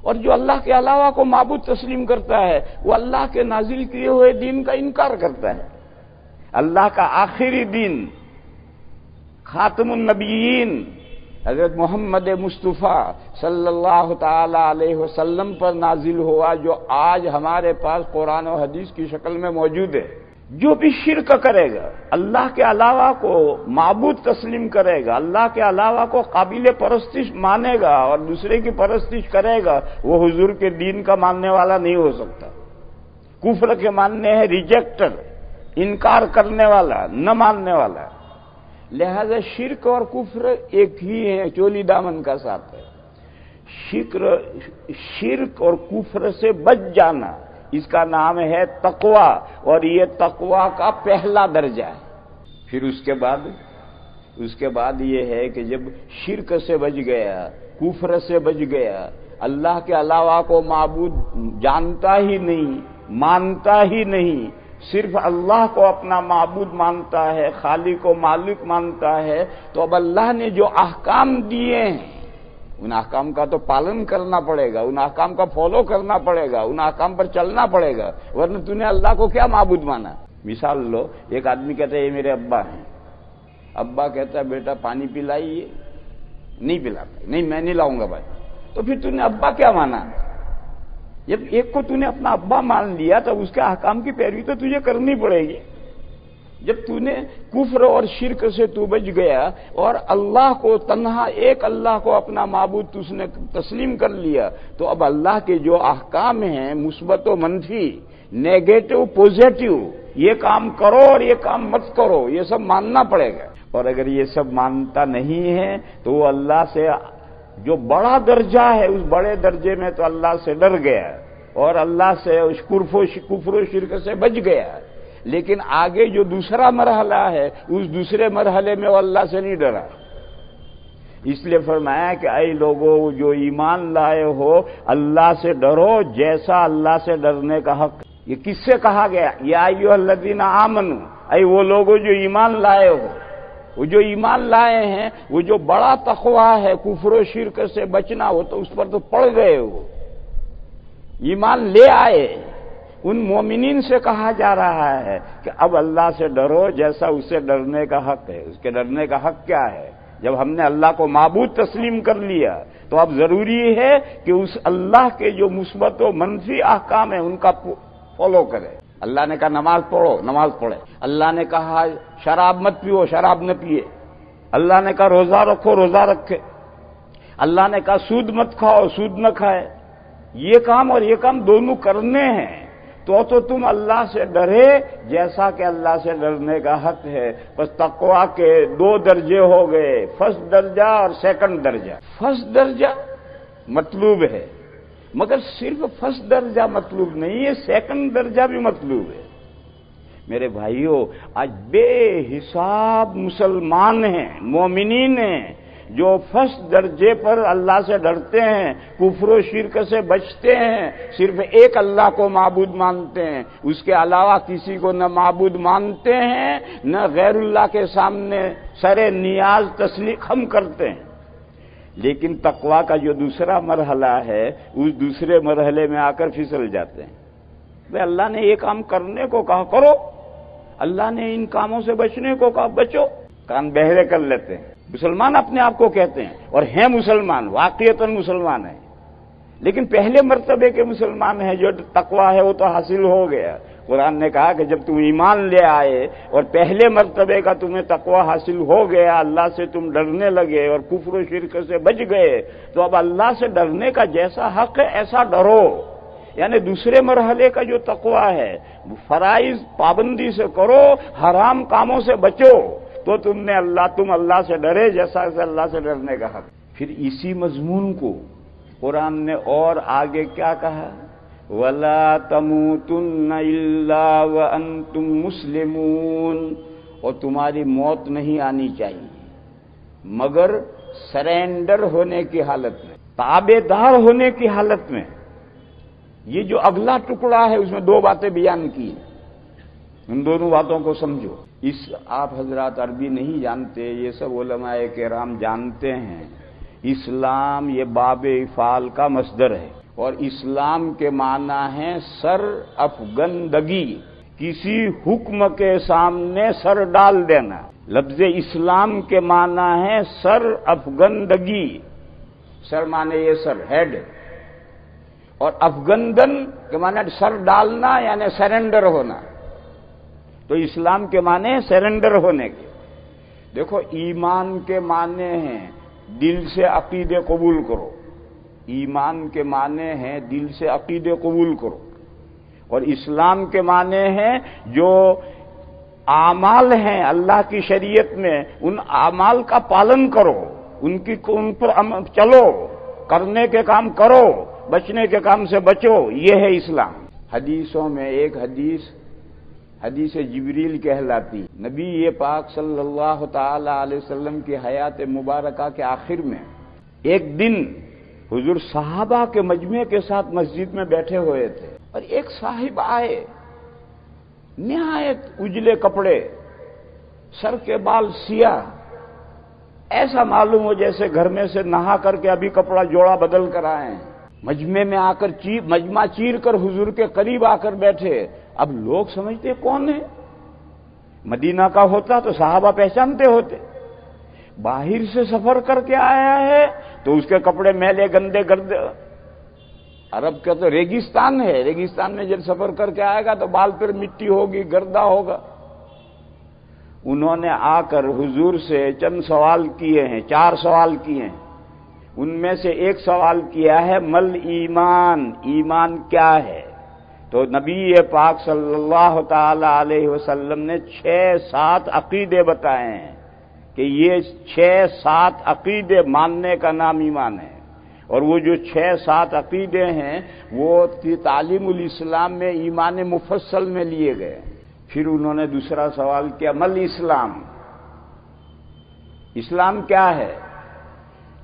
اور جو اللہ کے علاوہ کو معبود تسلیم کرتا ہے وہ اللہ کے نازل کیے ہوئے دین کا انکار کرتا ہے۔ اللہ کا آخری دین خاتم النبیین حضرت محمد مصطفیٰ صلی اللہ تعالی علیہ وسلم پر نازل ہوا، جو آج ہمارے پاس قرآن و حدیث کی شکل میں موجود ہے۔ جو بھی شرک کرے گا، اللہ کے علاوہ کو معبود تسلیم کرے گا، اللہ کے علاوہ کو قابل پرستش مانے گا اور دوسرے کی پرستش کرے گا، وہ حضور کے دین کا ماننے والا نہیں ہو سکتا۔ کفر کے ماننے ہے ریجیکٹر، انکار کرنے والا، نہ ماننے والا۔ لہذا شرک اور کفر ایک ہی ہے، چولی دامن کا ساتھ ہے۔ شرک اور کفر سے بچ جانا، اس کا نام ہے تقوی، اور یہ تقوی کا پہلا درجہ ہے۔ پھر اس کے بعد یہ ہے کہ جب شرک سے بچ گیا، کفر سے بچ گیا، اللہ کے علاوہ کو معبود جانتا ہی نہیں، مانتا ہی نہیں، صرف اللہ کو اپنا معبود مانتا ہے، خالق و مالک مانتا ہے، تو اب اللہ نے جو احکام دیے ہیں ان احکام کا تو پالن کرنا پڑے گا، ان احکام کا فالو کرنا پڑے گا، ان احکام پر چلنا پڑے گا، ورنہ تو نے اللہ کو کیا معبود مانا؟ مثال لو، ایک آدمی کہتا ہے یہ میرے ابا ہیں، ابا کہتا ہے بیٹا پانی پلائیے، نہیں پلاتا، نہیں میں نہیں لاؤں گا بھائی، تو پھر تو نے ابا کیا مانا؟ جب ایک کو تو نے اپنا ابا مان لیا تو اس کے احکام کی پیروی تو تجھے کرنی پڑے گی۔ جب تو نے کفر اور شرک سے تو بچ گیا اور اللہ کو تنہا ایک اللہ کو اپنا معبود تو اس نے تسلیم کر لیا، تو اب اللہ کے جو احکام ہیں مثبت و منفی، نیگیٹو پوزیٹو، یہ کام کرو اور یہ کام مت کرو، یہ سب ماننا پڑے گا۔ اور اگر یہ سب مانتا نہیں ہے تو وہ اللہ سے جو بڑا درجہ ہے اس بڑے درجے میں تو اللہ سے ڈر گیا اور اللہ سے اس کفر و شرک سے بچ گیا، لیکن آگے جو دوسرا مرحلہ ہے اس دوسرے مرحلے میں وہ اللہ سے نہیں ڈرا۔ اس لیے فرمایا کہ اے لوگو جو ایمان لائے ہو اللہ سے ڈرو جیسا اللہ سے ڈرنے کا حق. یہ کس سے کہا گیا؟ یا ایھا الذین آمنو، اے وہ لوگو جو ایمان لائے ہو. وہ جو ایمان لائے ہیں، وہ جو بڑا تقویٰ ہے کفر و شرک سے بچنا، وہ تو اس پر تو پڑ گئے ہو. ایمان لے آئے ان مومنین سے کہا جا رہا ہے کہ اب اللہ سے ڈرو جیسا اس سے ڈرنے کا حق ہے. اس کے ڈرنے کا حق کیا ہے؟ جب ہم نے اللہ کو معبود تسلیم کر لیا تو اب ضروری ہے کہ اس اللہ کے جو مثبت و منفی احکام ہیں ان کا فالو کرے. اللہ نے کہا نماز پڑھو، نماز پڑھے. اللہ نے کہا شراب مت پیو، شراب نہ پیے. اللہ نے کہا روزہ رکھو، روزہ رکھے. اللہ نے کہا سود مت کھاؤ، سود نہ کھائے. یہ کام اور یہ کام دونوں کرنے ہیں تو تم اللہ سے ڈرے جیسا کہ اللہ سے ڈرنے کا حق ہے. بس تقویٰ کے 2 درجے ہو گئے، فرسٹ درجہ اور سیکنڈ درجہ. فرسٹ درجہ مطلوب ہے مگر صرف فرسٹ درجہ مطلوب نہیں ہے، سیکنڈ درجہ بھی مطلوب ہے. میرے بھائیوں، آج بے حساب مسلمان ہیں، مومنین ہیں جو فرسٹ درجے پر اللہ سے ڈرتے ہیں، کفر و شرک سے بچتے ہیں، صرف ایک اللہ کو معبود مانتے ہیں، اس کے علاوہ کسی کو نہ معبود مانتے ہیں نہ غیر اللہ کے سامنے سر نیاز تسلیم کرتے ہیں. لیکن تقویٰ کا جو دوسرا مرحلہ ہے اس دوسرے مرحلے میں آ کر پھسل جاتے ہیں. بھئی اللہ نے یہ کام کرنے کو کہا کرو، اللہ نے ان کاموں سے بچنے کو کہا بچو. کان بہرے کر لیتے ہیں. مسلمان اپنے آپ کو کہتے ہیں اور ہیں مسلمان، واقعتاً مسلمان ہیں، لیکن پہلے مرتبے کے مسلمان ہیں. جو تقویٰ ہے وہ تو حاصل ہو گیا. قرآن نے کہا کہ جب تم ایمان لے آئے اور پہلے مرتبے کا تمہیں تقویٰ حاصل ہو گیا، اللہ سے تم ڈرنے لگے اور کفر و شرک سے بچ گئے، تو اب اللہ سے ڈرنے کا جیسا حق ہے ایسا ڈرو. یعنی دوسرے مرحلے کا جو تقویٰ ہے فرائض پابندی سے کرو، حرام کاموں سے بچو، تو تم اللہ سے ڈرے جیسا اللہ سے ڈرنے کا حق. پھر اسی مضمون کو قرآن نے اور آگے کیا کہا؟ وَلَا تَمُوتُنَّ إِلَّا وَأَنْتُمْ مُسْلِمُونَ. اور تمہاری موت نہیں آنی چاہیے مگر سرینڈر ہونے کی حالت میں، تابع دار ہونے کی حالت میں. یہ جو اگلا ٹکڑا ہے اس میں 2 باتیں بیان کی، ان دونوں باتوں کو سمجھو. آپ حضرات عربی نہیں جانتے، یہ سب علماء کرام جانتے ہیں. اسلام یہ باب افعال کا مصدر ہے اور اسلام کے معنی ہے سر افگندگی، کسی حکم کے سامنے سر ڈال دینا. لفظ اسلام کے معنی ہے سر افگندگی. سر معنی یہ سر ہیڈ، اور افگندن کے معنی سر ڈالنا یعنی سرنڈر ہونا. تو اسلام کے معنی سرنڈر ہونے کے. دیکھو ایمان کے معنی ہیں دل سے عقیدے قبول کرو. ایمان کے معنی ہیں دل سے عقیدے قبول کرو. اور اسلام کے معنی ہیں جو اعمال ہیں اللہ کی شریعت میں ان اعمال کا پالن کرو، ان پر چلو، کرنے کے کام کرو، بچنے کے کام سے بچو. یہ ہے اسلام. حدیثوں میں ایک حدیث جبریل کہلاتی. نبی پاک صلی اللہ تعالی علیہ وسلم کی حیات مبارکہ کے آخر میں ایک دن حضور صحابہ کے مجمع کے ساتھ مسجد میں بیٹھے ہوئے تھے اور ایک صاحب آئے، نہایت اجلے کپڑے، سر کے بال سیاہ، ایسا معلوم ہو جیسے گھر میں سے نہا کر کے ابھی کپڑا جوڑا بدل کر آئے ہیں. مجمع میں آ کر مجمع چیر کر حضور کے قریب آ کر بیٹھے. اب لوگ سمجھتے کون ہے؟ مدینہ کا ہوتا تو صحابہ پہچانتے ہوتے. باہر سے سفر کر کے آیا ہے تو اس کے کپڑے میلے گندے گردے. عرب کا تو ریگستان ہے، ریگستان میں جب سفر کر کے آئے گا تو بال پر مٹی ہوگی، گردا ہوگا. انہوں نے آ کر حضور سے چند سوال کیے ہیں، 4 سوال کیے ہیں. ان میں سے ایک سوال کیا ہے مل ایمان، ایمان کیا ہے؟ تو نبی پاک صلی اللہ تعالی علیہ وسلم نے 6-7 عقیدے بتائے ہیں کہ یہ 6-7 عقیدے ماننے کا نام ایمان ہے. اور وہ جو 6-7 عقیدے ہیں وہ تعلیم الاسلام میں ایمان مفصل میں لیے گئے. پھر انہوں نے دوسرا سوال کیا مل اسلام، اسلام کیا ہے؟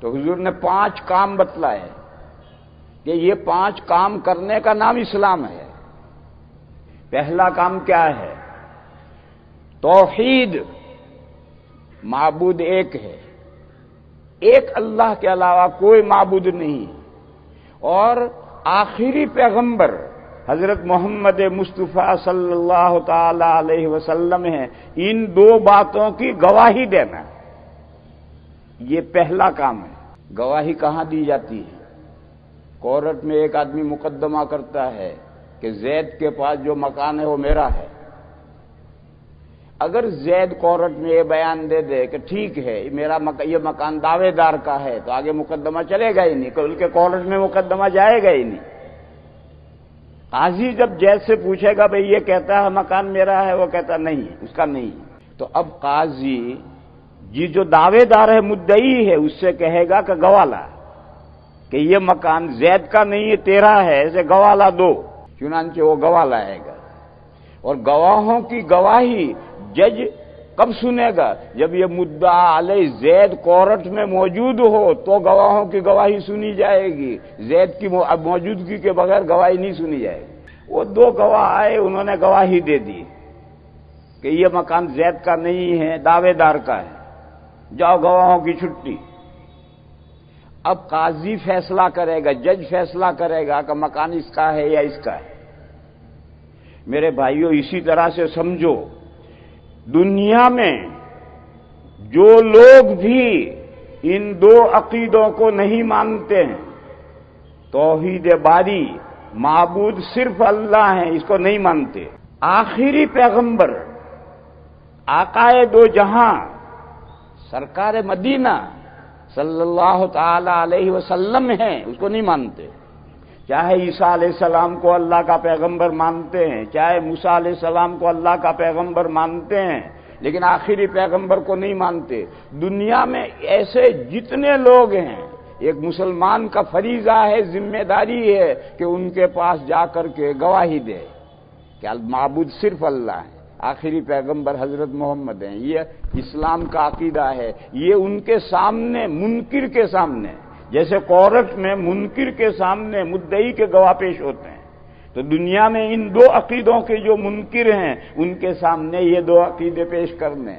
تو حضور نے 5 کام بتلائے کہ یہ 5 کام کرنے کا نام اسلام ہے۔ پہلا کام کیا ہے؟ توحید، معبود ایک ہے، ایک اللہ کے علاوہ کوئی معبود نہیں، اور آخری پیغمبر حضرت محمد مصطفیٰ صلی اللہ تعالی علیہ وسلم ہیں، ان 2 باتوں کی گواہی دینا، یہ پہلا کام ہے۔ گواہی کہاں دی جاتی ہے؟ کورٹ میں ایک آدمی مقدمہ کرتا ہے کہ زید کے پاس جو مکان ہے وہ میرا ہے۔ اگر زید کورٹ میں یہ بیان دے دے کہ ٹھیک ہے یہ مکان دعوے دار کا ہے، تو آگے مقدمہ چلے گا ہی نہیں، بلکہ کورٹ میں مقدمہ جائے گا ہی نہیں۔ قاضی جب جج سے پوچھے گا بھئی یہ کہتا ہے مکان میرا ہے، وہ کہتا نہیں اس کا نہیں، تو اب قاضی جی جو دعوے دار ہے، مدعی ہے، اس سے کہے گا کہ گواہ لا کہ یہ مکان زید کا نہیں ہے تیرا ہے، اسے گواہ لا دو۔ چنانچہ وہ گواہ لائے گا، اور گواہوں کی گواہی جج کب سنے گا؟ جب یہ مدعا علیہ زید کورٹ میں موجود ہو تو گواہوں کی گواہی سنی جائے گی، زید کی موجودگی کے بغیر گواہی نہیں سنی جائے گی۔ وہ 2 گواہ آئے، انہوں نے گواہی دے دی کہ یہ مکان زید کا نہیں ہے، دعوے دار کا ہے، جاؤ گواہوں کی چھٹی۔ اب قاضی فیصلہ کرے گا، جج فیصلہ کرے گا کہ مکان اس کا ہے یا اس کا ہے۔ میرے بھائیوں، اسی طرح سے سمجھو، دنیا میں جو لوگ بھی ان 2 عقیدوں کو نہیں مانتے ہیں، توحید باری، معبود صرف اللہ ہیں، اس کو نہیں مانتے، آخری پیغمبر آقائے 2 جہاں سرکار مدینہ صلی اللہ تعالی علیہ وسلم ہیں، اس کو نہیں مانتے، چاہے عیسیٰ علیہ السلام کو اللہ کا پیغمبر مانتے ہیں، چاہے موسیٰ علیہ السلام کو اللہ کا پیغمبر مانتے ہیں، لیکن آخری پیغمبر کو نہیں مانتے۔ دنیا میں ایسے جتنے لوگ ہیں، ایک مسلمان کا فریضہ ہے، ذمہ داری ہے کہ ان کے پاس جا کر کے گواہی دے کہ معبود صرف اللہ ہے، آخری پیغمبر حضرت محمد ہیں، یہ اسلام کا عقیدہ ہے۔ یہ ان کے سامنے، منکر کے سامنے، جیسے کورٹ میں منکر کے سامنے مدعی کے گواہ پیش ہوتے ہیں، تو دنیا میں ان 2 عقیدوں کے جو منکر ہیں ان کے سامنے یہ 2 عقیدے پیش کرنے،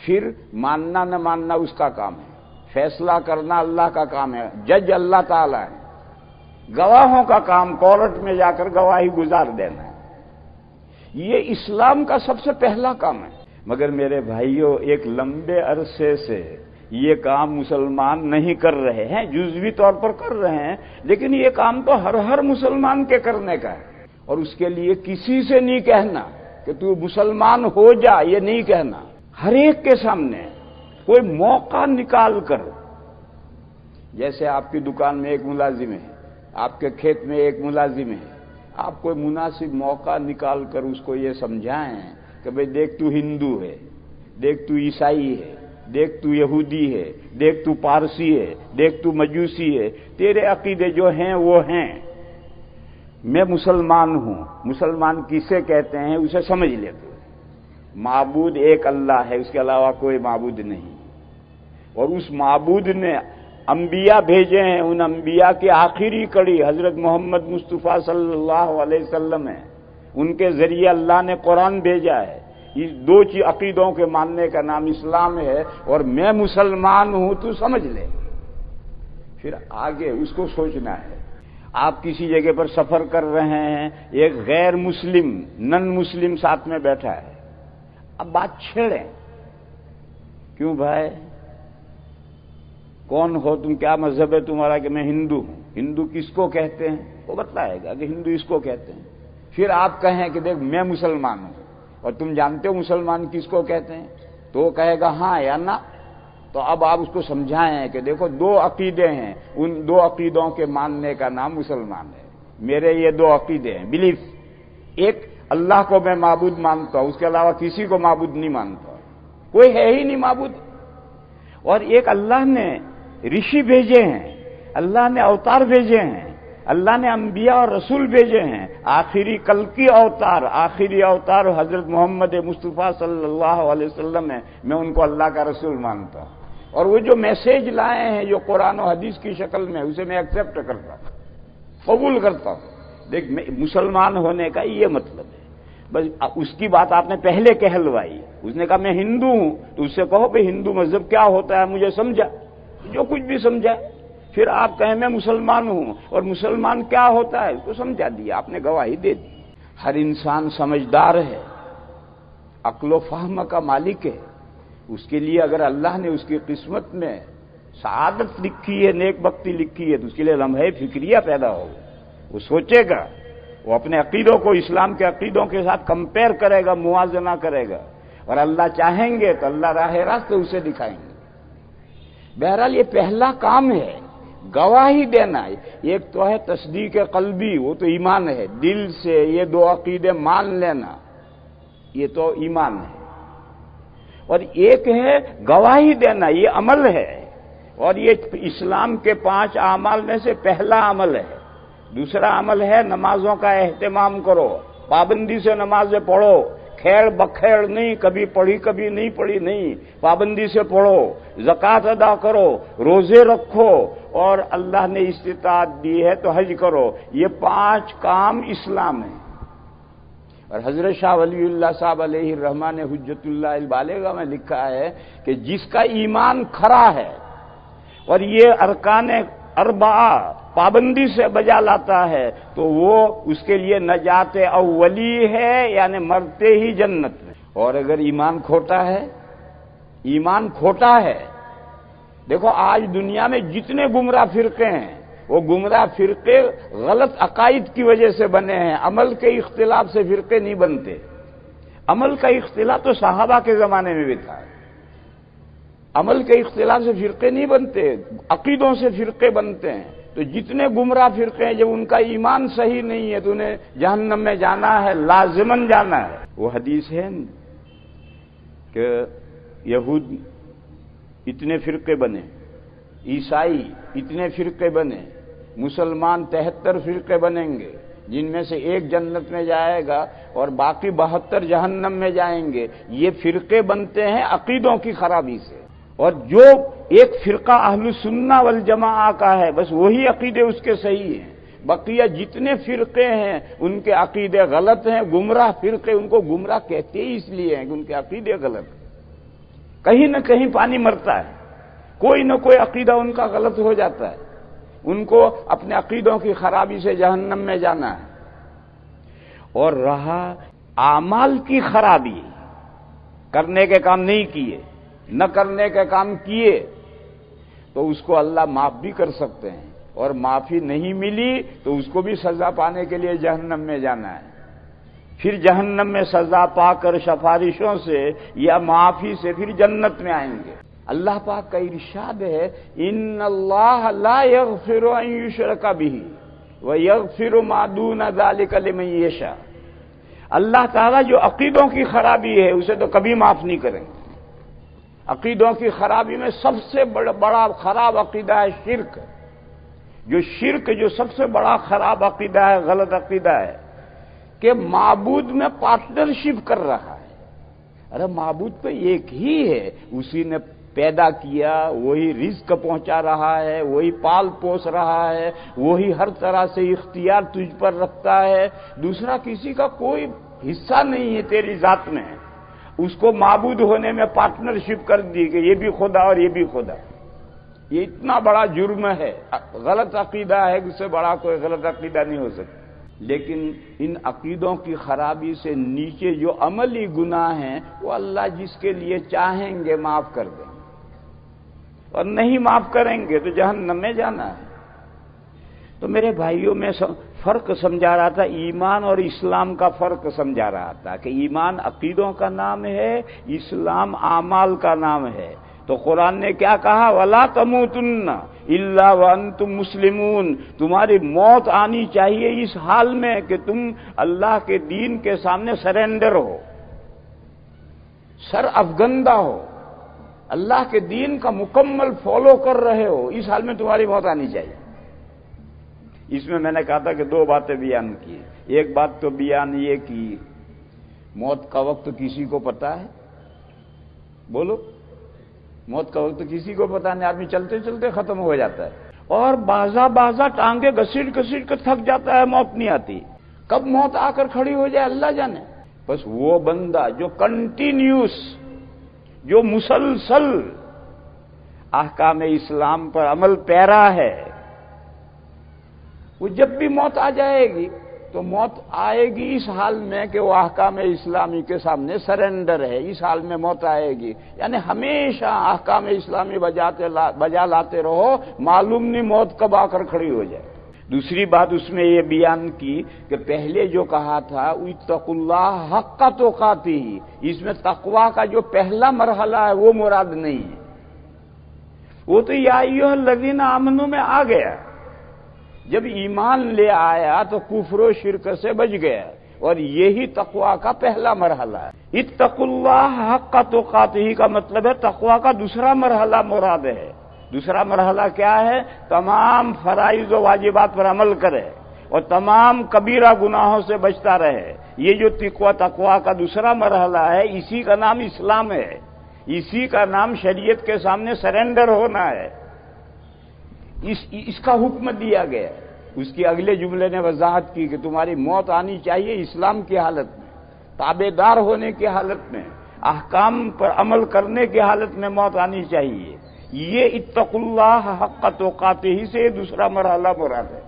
پھر ماننا نہ ماننا اس کا کام ہے، فیصلہ کرنا اللہ کا کام ہے، جج اللہ تعالی ہے، گواہوں کا کام کورٹ میں جا کر گواہی گزار دینا ہے۔ یہ اسلام کا سب سے پہلا کام ہے۔ مگر میرے بھائیوں، ایک لمبے عرصے سے یہ کام مسلمان نہیں کر رہے ہیں، جزوی طور پر کر رہے ہیں، لیکن یہ کام تو ہر مسلمان کے کرنے کا ہے، اور اس کے لیے کسی سے نہیں کہنا کہ تو مسلمان ہو جا، یہ نہیں کہنا، ہر ایک کے سامنے کوئی موقع نکال کر، جیسے آپ کی دکان میں ایک ملازم ہے، آپ کے کھیت میں ایک ملازم ہے، آپ کوئی مناسب موقع نکال کر اس کو یہ سمجھائیں کہ بھئی دیکھ تو ہندو ہے، دیکھ تو عیسائی ہے، دیکھ تو یہودی ہے، دیکھ تو پارسی ہے، دیکھ تو مجوسی ہے، تیرے عقیدے جو ہیں وہ ہیں، میں مسلمان ہوں، مسلمان کسے کہتے ہیں اسے سمجھ لے تو، معبود ایک اللہ ہے، اس کے علاوہ کوئی معبود نہیں، اور اس معبود نے انبیاء بھیجے ہیں، ان انبیاء کی آخری کڑی حضرت محمد مصطفیٰ صلی اللہ علیہ وسلم ہے، ان کے ذریعے اللہ نے قرآن بھیجا ہے۔ اس 2 عقیدوں کے ماننے کا نام اسلام ہے، اور میں مسلمان ہوں تو سمجھ لے، پھر آگے اس کو سوچنا ہے۔ آپ کسی جگہ پر سفر کر رہے ہیں، ایک غیر مسلم، نن مسلم ساتھ میں بیٹھا ہے، اب بات چھیڑیں، کیوں بھائی کون ہو تم، کیا مذہب ہے تمہارا؟ کہ میں ہندو ہوں۔ ہندو کس کو کہتے ہیں؟ وہ بتلائے گا کہ ہندو اس کو کہتے ہیں۔ پھر آپ کہیں کہ دیکھ میں مسلمان ہوں، اور تم جانتے ہو مسلمان کس کو کہتے ہیں؟ تو وہ کہے گا ہاں یا نہ۔ تو اب آپ اس کو سمجھائیں کہ دیکھو 2 عقیدے ہیں، ان 2 عقیدوں کے ماننے کا نام مسلمان ہے۔ میرے یہ 2 عقیدے ہیں، بلیف، ایک اللہ کو میں معبود مانتا ہوں، اس کے علاوہ کسی کو معبود نہیں مانتا، کوئی ہے ہی نہیں معبود، اور ایک اللہ نے رشی بھیجے ہیں، اللہ نے اوتار بھیجے ہیں، اللہ نے انبیاء اور رسول بھیجے ہیں، آخری کل کی اوتار، آخری اوتار حضرت محمد مصطفیٰ صلی اللہ علیہ وسلم ہے، میں ان کو اللہ کا رسول مانتا ہوں۔ اور وہ جو میسج لائے ہیں جو قرآن و حدیث کی شکل میں، اسے میں ایکسپٹ کرتا ہوں، قبول کرتا ہوں۔ دیکھ، مسلمان ہونے کا یہ مطلب ہے، بس اس کی بات آپ نے پہلے کہلوائی، اس نے کہا میں ہندو ہوں، تو اس سے کہو کہ ہندو مذہب کیا ہوتا ہے مجھے سمجھا، جو کچھ بھی سمجھا۔ پھر آپ کہیں میں مسلمان ہوں، اور مسلمان کیا ہوتا ہے اس کو سمجھا دیا، آپ نے گواہی دے دی۔ ہر انسان سمجھدار ہے، عقل و فہم کا مالک ہے، اس کے لیے اگر اللہ نے اس کی قسمت میں سعادت لکھی ہے، نیک بختی لکھی ہے، تو اس کے لیے لمحے فکریہ پیدا ہو، وہ سوچے گا، وہ اپنے عقیدوں کو اسلام کے عقیدوں کے ساتھ کمپیئر کرے گا، موازنہ کرے گا، اور اللہ چاہیں گے تو اللہ راہ راست اسے دکھائیں گے۔ بہرحال یہ پہلا کام ہے، گواہی دینا۔ ایک تو ہے تصدیق قلبی، وہ تو ایمان ہے، دل سے یہ دو عقیدے مان لینا، یہ تو ایمان ہے، اور ایک ہے گواہی دینا، یہ عمل ہے، اور یہ اسلام کے 5 اعمال میں سے پہلا عمل ہے۔ دوسرا عمل ہے نمازوں کا اہتمام کرو، پابندی سے نمازیں پڑھو، کھیڑ بکھیڑ نہیں، کبھی پڑھی کبھی نہیں پڑھی نہیں، پابندی سے پڑھو، زکوٰۃ ادا کرو، روزے رکھو، اور اللہ نے استطاعت دی ہے تو حج کرو۔ یہ 5 کام اسلام ہیں۔ اور حضرت شاہ ولی اللہ صاحب علیہ الرحمٰن نے حجت اللہ البالغہ میں لکھا ہے کہ جس کا ایمان کھرا ہے اور یہ ارکان اربعہ پابندی سے بجا لاتا ہے تو وہ اس کے لیے نجات اولی ہے، یعنی مرتے ہی جنت میں۔ اور اگر ایمان کھوٹا ہے، دیکھو آج دنیا میں جتنے گمراہ فرقے ہیں، وہ گمراہ فرقے غلط عقائد کی وجہ سے بنے ہیں، عمل کے اختلاف سے فرقے نہیں بنتے۔ عمل کا اختلاف تو صحابہ کے زمانے میں بھی تھا، عمل کے اختلاف سے فرقے نہیں بنتے، عقیدوں سے فرقے بنتے ہیں۔ تو جتنے گمراہ فرقے ہیں، جب ان کا ایمان صحیح نہیں ہے تو انہیں جہنم میں جانا ہے، لازماً جانا ہے۔ وہ حدیث ہے کہ یہود اتنے فرقے بنے، عیسائی اتنے فرقے بنے، مسلمان 73 فرقے بنیں گے، جن میں سے ایک جنت میں جائے گا اور باقی 72 جہنم میں جائیں گے۔ یہ فرقے بنتے ہیں عقیدوں کی خرابی سے، اور جو ایک فرقہ اہل سنہ والجماعہ کا ہے بس وہی عقیدے اس کے صحیح ہیں، بقیہ جتنے فرقے ہیں ان کے عقیدے غلط ہیں۔ گمراہ فرقے ان کو گمراہ کہتے ہی اس لیے ہیں کہ ان کے عقیدے غلط ہیں۔ کہیں نہ کہیں پانی مرتا ہے، کوئی نہ کوئی عقیدہ ان کا غلط ہو جاتا ہے، ان کو اپنے عقیدوں کی خرابی سے جہنم میں جانا ہے۔ اور رہا اعمال کی خرابی، کرنے کے کام نہیں کیے، نہ کرنے کے کام کیے، تو اس کو اللہ معاف بھی کر سکتے ہیں، اور معافی نہیں ملی تو اس کو بھی سزا پانے کے لیے جہنم میں جانا ہے۔ پھر جہنم میں سزا پا کر سفارشوں سے یا معافی سے پھر جنت میں آئیں گے۔ اللہ پاک کا ارشاد ہے، ان اللہ لا یغفر ان یشرک بہ ویغفر ما دون ذلک لمن یشاء۔ اللہ تعالیٰ جو عقیدوں کی خرابی ہے اسے تو کبھی معاف نہیں کریں گے۔ عقیدوں کی خرابی میں سب سے بڑا خراب عقیدہ ہے شرک۔ جو سب سے بڑا خراب عقیدہ ہے، غلط عقیدہ ہے کہ معبود میں پارٹنرشپ کر رہا ہے۔ ارے معبود تو ایک ہی ہے، اسی نے پیدا کیا، وہی رزق پہنچا رہا ہے، وہی پال پوس رہا ہے، وہی ہر طرح سے اختیار تجھ پر رکھتا ہے، دوسرا کسی کا کوئی حصہ نہیں ہے تیری ذات میں۔ اس کو معبود ہونے میں پارٹنرشپ کر دی کہ یہ بھی خدا اور یہ بھی خدا۔ یہ اتنا بڑا جرم ہے، غلط عقیدہ ہے، اس سے بڑا کوئی غلط عقیدہ نہیں ہو سکتا۔ لیکن ان عقیدوں کی خرابی سے نیچے جو عملی گناہ ہیں وہ اللہ جس کے لیے چاہیں گے معاف کر دیں گے، اور نہیں معاف کریں گے تو جہنم میں جانا ہے۔ تو میرے بھائیوں میں فرق سمجھا رہا تھا، ایمان اور اسلام کا فرق سمجھا رہا تھا کہ ایمان عقیدوں کا نام ہے، اسلام اعمال کا نام ہے۔ تو قرآن نے کیا کہا؟ وَلَا تَمُوتُنَّ إِلَّا وَأَنْتُمْ مُسْلِمُونَ۔ تمہاری موت آنی چاہیے اس حال میں کہ تم اللہ کے دین کے سامنے سرنڈر ہو، سر افگندہ ہو، اللہ کے دین کا مکمل فالو کر رہے ہو، اس حال میں تمہاری موت آنی چاہیے۔ اس میں نے کہا تھا کہ 2 باتیں بیان کی۔ ایک بات تو بیان یہ کی موت کا وقت کسی کو پتا ہے؟ بولو، موت کا وقت کسی کو پتا نہیں، آدمی چلتے چلتے ختم ہو جاتا ہے، اور بازا ٹانگیں گھسیٹ کر تھک جاتا ہے، موت نہیں آتی۔ کب موت آ کر کھڑی ہو جائے اللہ جانے۔ بس وہ بندہ جو کنٹینیوس، جو مسلسل احکام اسلام پر عمل پیرا ہے، وہ جب بھی موت آ جائے گی تو موت آئے گی اس حال میں کہ وہ احکام اسلامی کے سامنے سرنڈر ہے، اس حال میں موت آئے گی۔ یعنی ہمیشہ احکام اسلامی بجا لاتے رہو، معلوم نہیں موت کب آ کر کھڑی ہو جائے۔ دوسری بات اس میں یہ بیان کی کہ پہلے جو کہا تھا اتقوا اللہ حق تقاتہ، اس میں تقوی کا جو پہلا مرحلہ ہے وہ مراد نہیں ہے، وہ تو یا ایھا الذین آمنوا میں آ گیا۔ جب ایمان لے آیا تو کفر و شرک سے بچ گیا، اور یہی تقوی کا پہلا مرحلہ ہے۔ اتقوا اللہ حق تقاتہ کا مطلب ہے تقوی کا دوسرا مرحلہ مراد ہے۔ دوسرا مرحلہ کیا ہے؟ تمام فرائض و واجبات پر عمل کرے اور تمام کبیرہ گناہوں سے بچتا رہے۔ یہ جو تقوی کا دوسرا مرحلہ ہے، اسی کا نام اسلام ہے، اسی کا نام شریعت کے سامنے سرنڈر ہونا ہے۔ اس کا حکم دیا گیا۔ اس کی اگلے جملے نے وضاحت کی کہ تمہاری موت آنی چاہیے اسلام کی حالت میں، تابعدار ہونے کی حالت میں، احکام پر عمل کرنے کی حالت میں موت آنی چاہیے۔ یہ اتقوا اللہ حق تقاتہ سے دوسرا مرحلہ مراد ہے۔